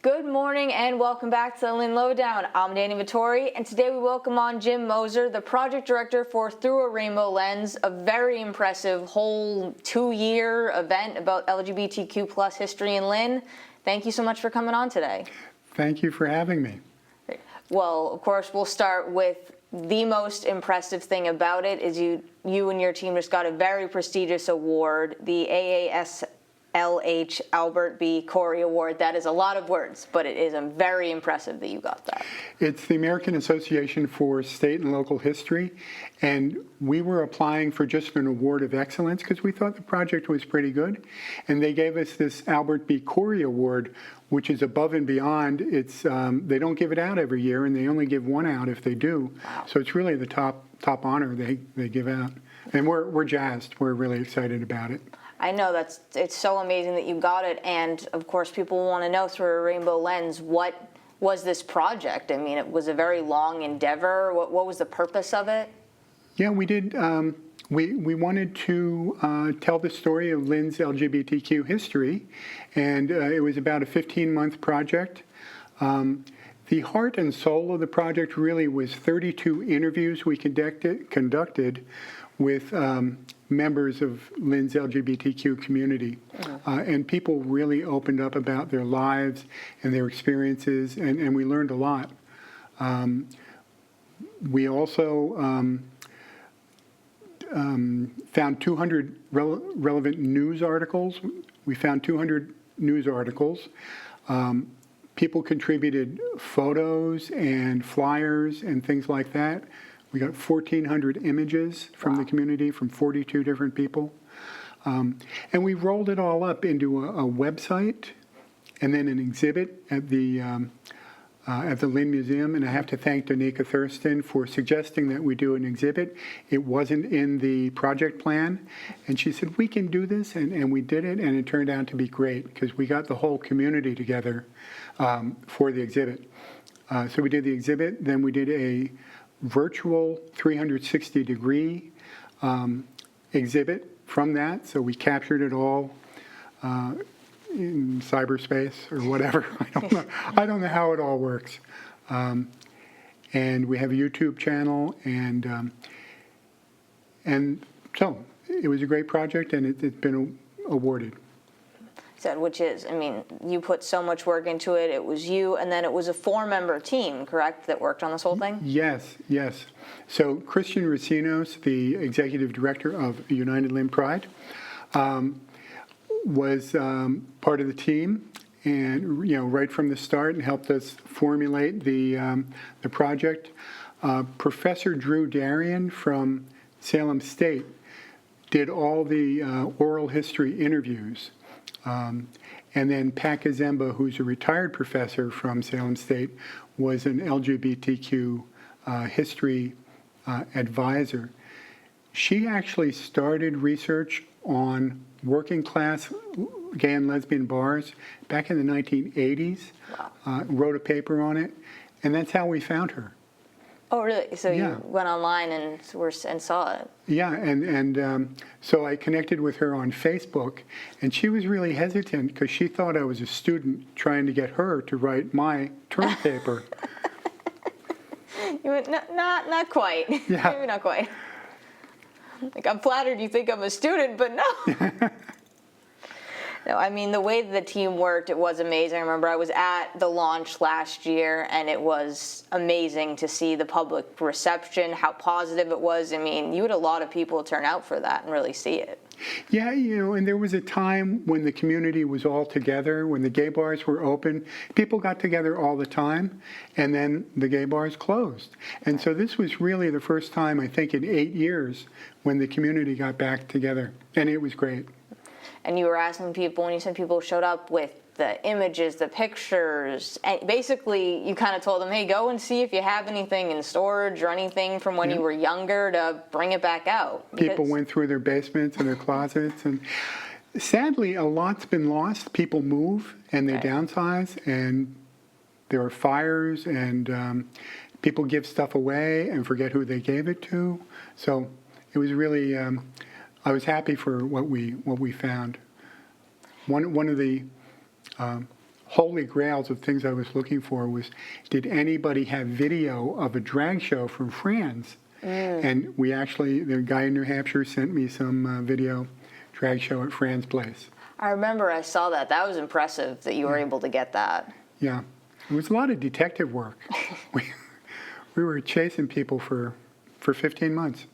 Good morning and welcome back to the Lynn Lowdown. I'm Danny Vittori, and today we welcome on Jim Moser, the project director for Through a Rainbow Lens, a very impressive whole 2-year event about LGBTQ plus history in Lynn. Thank you so much for coming on today. Thank you for having me. Well, of course, we'll start with the most impressive thing about it is you and your team just got a very prestigious award, the AASLH Albert B. Corey Award. That is a lot of words, but it is very impressive that you got that. It's the American Association for State and Local History, and we were applying for just an award of excellence because we thought the project was pretty good, and they gave us this Albert B. Corey Award, which is above and beyond. It's they don't give it out every year, and they only give one out if they do. Wow. So it's really the top honor they give out, and we're jazzed. We're really excited about it. I know it's so amazing that you got it, and of course people want to know through a rainbow lens, what was this project? I mean, it was a very long endeavor. What was the purpose of it? Yeah, we did. We wanted to tell the story of Lynn's LGBTQ history, and it was about a 15-month project. The heart and soul of the project really was 32 interviews we conducted with members of Lynn's LGBTQ community. And people really opened up about their lives and their experiences, and we learned a lot. We also found 200 relevant news articles. We found 200 news articles. People contributed photos and flyers and things like that. We got 1,400 images from the community from 42 different people. And we rolled it all up into a website and then an exhibit at the Lynn Museum. And I have to thank Danica Thurston for suggesting that we do an exhibit. It wasn't in the project plan. And she said, we can do this. And we did it. And it turned out to be great because we got the whole community together for the exhibit. So we did the exhibit. Then we did a virtual 360-degree exhibit from that. So we captured it all in cyberspace or whatever. I don't know how it all works. And we have a YouTube channel, and so it was a great project, and it's been awarded. Which is, I mean, you put so much work into it. It was you, and then it was a 4-member team, correct, that worked on this whole thing? Yes. So Christian Racinos, the executive director of United Lynn Pride, was part of the team, and right from the start, and helped us formulate the project. Professor Drew Darian from Salem State did all the oral history interviews. And then Pat Kazemba, who's a retired professor from Salem State, was an LGBTQ history advisor. She actually started research on working class gay and lesbian bars back in the 1980s, wrote a paper on it, and that's how we found her. Oh, really? So you went online and saw it? Yeah, and so I connected with her on Facebook, and she was really hesitant because she thought I was a student trying to get her to write my term paper. You went, not quite. Yeah. Maybe not quite. Like, I'm flattered you think I'm a student, but no. No, I mean, the way the team worked, it was amazing. I remember I was at the launch last year, and it was amazing to see the public reception, how positive it was. I mean, you had a lot of people turn out for that and really see it. Yeah, and there was a time when the community was all together, when the gay bars were open. People got together all the time, and then the gay bars closed. And so this was really the first time, I think, in 8 years when the community got back together, and it was great. And you were asking people, when you said people showed up with the images, the pictures, and basically you kind of told them, hey, go and see if you have anything in storage or anything from when you were younger to bring it back out. People went through their basements and their closets, and sadly a lot's been lost. People move and they downsize, and there are fires, and people give stuff away and forget who they gave it to. So it was really I was happy for what we found. One of the holy grails of things I was looking for was, did anybody have video of a drag show from France? And we actually, the guy in New Hampshire sent me some video drag show at Fran's place. I remember I saw that. That was impressive that you were able to get that. Yeah. It was a lot of detective work. we were chasing people for 15 months.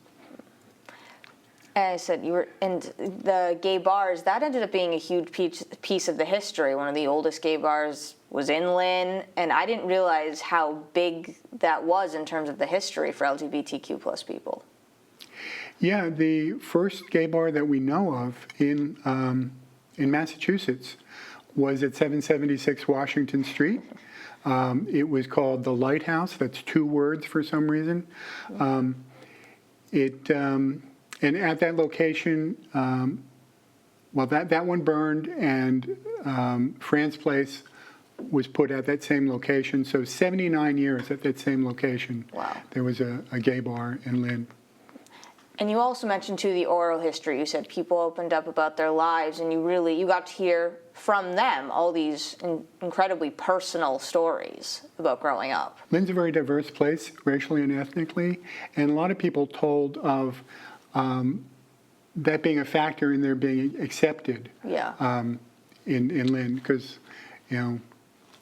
And I said, and the gay bars, that ended up being a huge piece of the history. One of the oldest gay bars was in Lynn, and I didn't realize how big that was in terms of the history for LGBTQ plus people. Yeah, the first gay bar that we know of in Massachusetts was at 776 Washington Street. It was called the Lighthouse. That's 2 words for some reason. And at that location, well, that one burned, and Fran's place was put at that same location. So 79 years at that same location. Wow. There was a gay bar in Lynn. And you also mentioned, too, the oral history. You said people opened up about their lives, and you got to hear from them all these incredibly personal stories about growing up. Lynn's a very diverse place, racially and ethnically, and a lot of people told of that being a factor in their being accepted in Lynn, because, you know,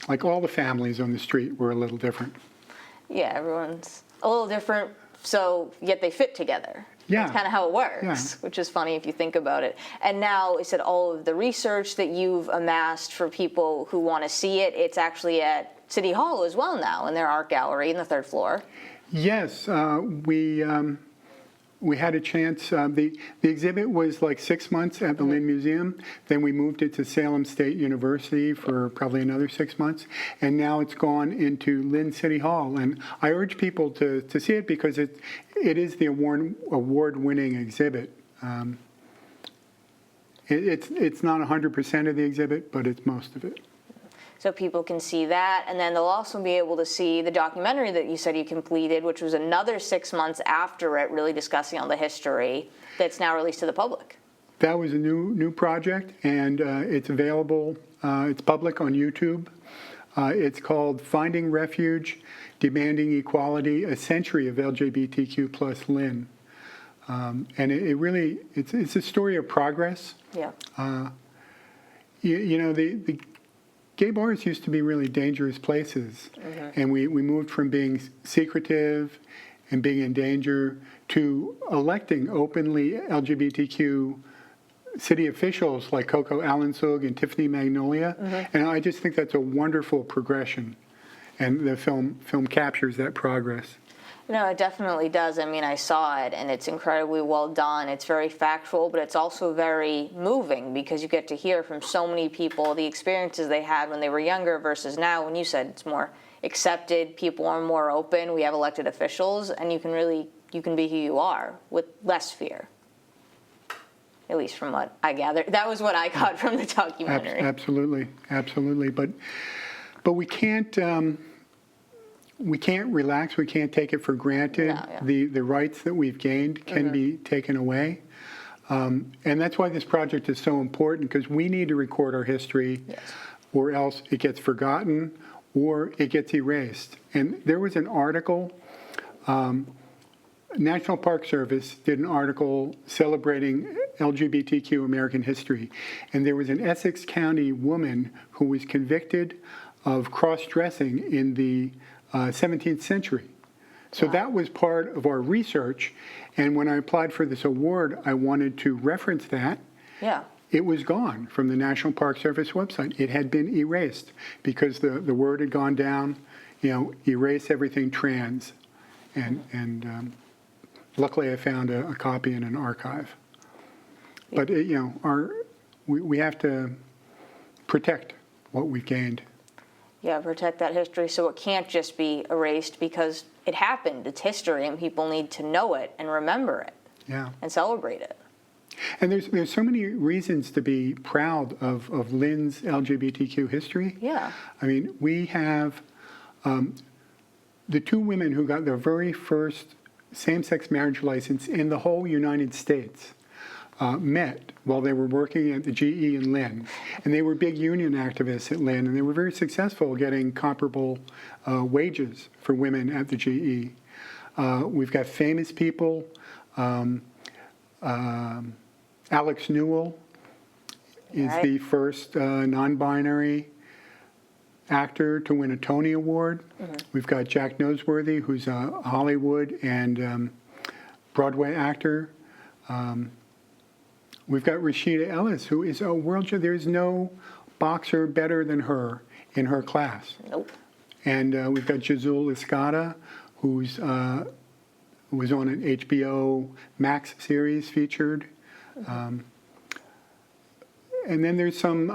like all the families on the street were a little different. Yeah, everyone's a little different, so yet they fit together. Yeah. That's kind of how it works, which is funny if you think about it. And now, you said all of the research that you've amassed for people who want to see it, it's actually at City Hall as well now, in their art gallery in the 3rd floor. Yes, we had a chance. The exhibit was like 6 months at the Lynn Museum. Then we moved it to Salem State University for probably another 6 months. And now it's gone into Lynn City Hall. And I urge people to see it because it is the award-winning exhibit. It's not 100% of the exhibit, but it's most of it. So people can see that, and then they'll also be able to see the documentary that you said you completed, which was another 6 months after it, really discussing all the history that's now released to the public. That was a new project, and it's available. It's public on YouTube. It's called Finding Refuge, Demanding Equality, A Century of LGBTQ plus Lynn. And it's a story of progress. Yeah. You know, the gay bars used to be really dangerous places, and we moved from being secretive and being in danger to electing openly LGBTQ city officials like Coco Allensug and Tiffany Magnolia, and I just think that's a wonderful progression, and the film captures that progress. No, it definitely does. I mean, I saw it, and it's incredibly well done. It's very factual, but it's also very moving because you get to hear from so many people the experiences they had when they were younger versus now. When you said it's more accepted, people are more open, we have elected officials, and you can be who you are with less fear. At least from what I gathered. That was what I got from the documentary. Absolutely. But we can't relax. We can't take it for granted. No, yeah. The rights that we've gained can be taken away. And that's why this project is so important, because we need to record our history, or else it gets forgotten or it gets erased. And there was an article, National Park Service did an article celebrating LGBTQ American history. And there was an Essex County woman who was convicted of cross-dressing in the 17th century. So that was part of our research, and when I applied for this award, I wanted to reference that. Yeah. It was gone from the National Park Service website. It had been erased because the word had gone down, erase everything trans. And luckily I found a copy in an archive. But, we have to protect what we've gained. Yeah, protect that history so it can't just be erased because it happened. It's history, and people need to know it and remember it. Yeah. And celebrate it. And there's so many reasons to be proud of Lynn's LGBTQ history. Yeah. I mean, we have the 2 women who got their very first same-sex marriage license in the whole United States. met while they were working at the GE in Lynn. And they were big union activists at Lynn, and they were very successful getting comparable wages for women at the GE. We've got famous people. Alex Newell is the first non-binary actor to win a Tony Award. We've got Jack Noseworthy, who's a Hollywood and Broadway actor. We've got Rashida Ellis, who is a world champion. There's no boxer better than her in her class. Nope. And we've got Jazul Escada, who's was on an HBO Max series featured. And then there's some,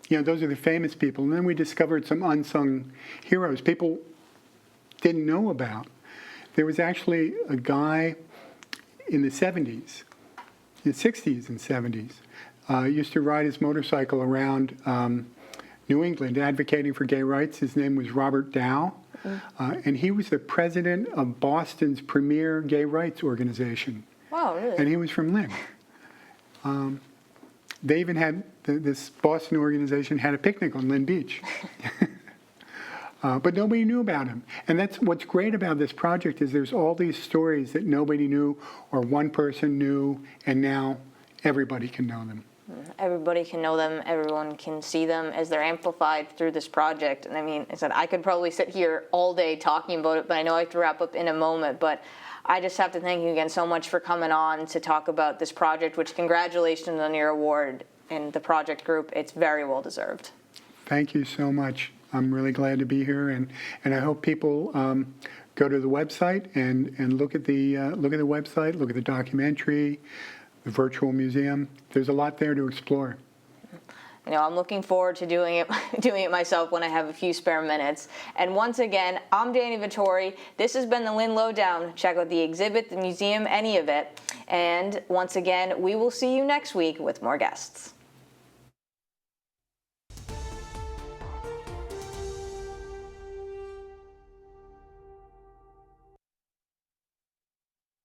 those are the famous people. And then we discovered some unsung heroes people didn't know about. There was actually a guy in the 70s, the 60s and 70s, used to ride his motorcycle around New England advocating for gay rights. His name was Robert Dow. And he was the president of Boston's premier gay rights organization. Wow, really? And he was from Lynn. They even had, this Boston organization had a picnic on Lynn Beach. But nobody knew about him. And that's what's great about this project is there's all these stories that nobody knew or one person knew, and now everybody can know them. Everybody can know them, everyone can see them as they're amplified through this project. And I mean, I said I could probably sit here all day talking about it, but I know I have to wrap up in a moment. But I just have to thank you again so much for coming on to talk about this project, which congratulations on your award and the project group. It's very well deserved. Thank you so much. I'm really glad to be here, and I hope people go to the website and look at the website, look at the documentary, the virtual museum. There's a lot there to explore. You know, I'm looking forward to doing it myself when I have a few spare minutes. And once again, I'm Danny Vittori. This has been the Lynn Lowdown. Check out the exhibit, the museum, any of it. And once again, we will see you next week with more guests.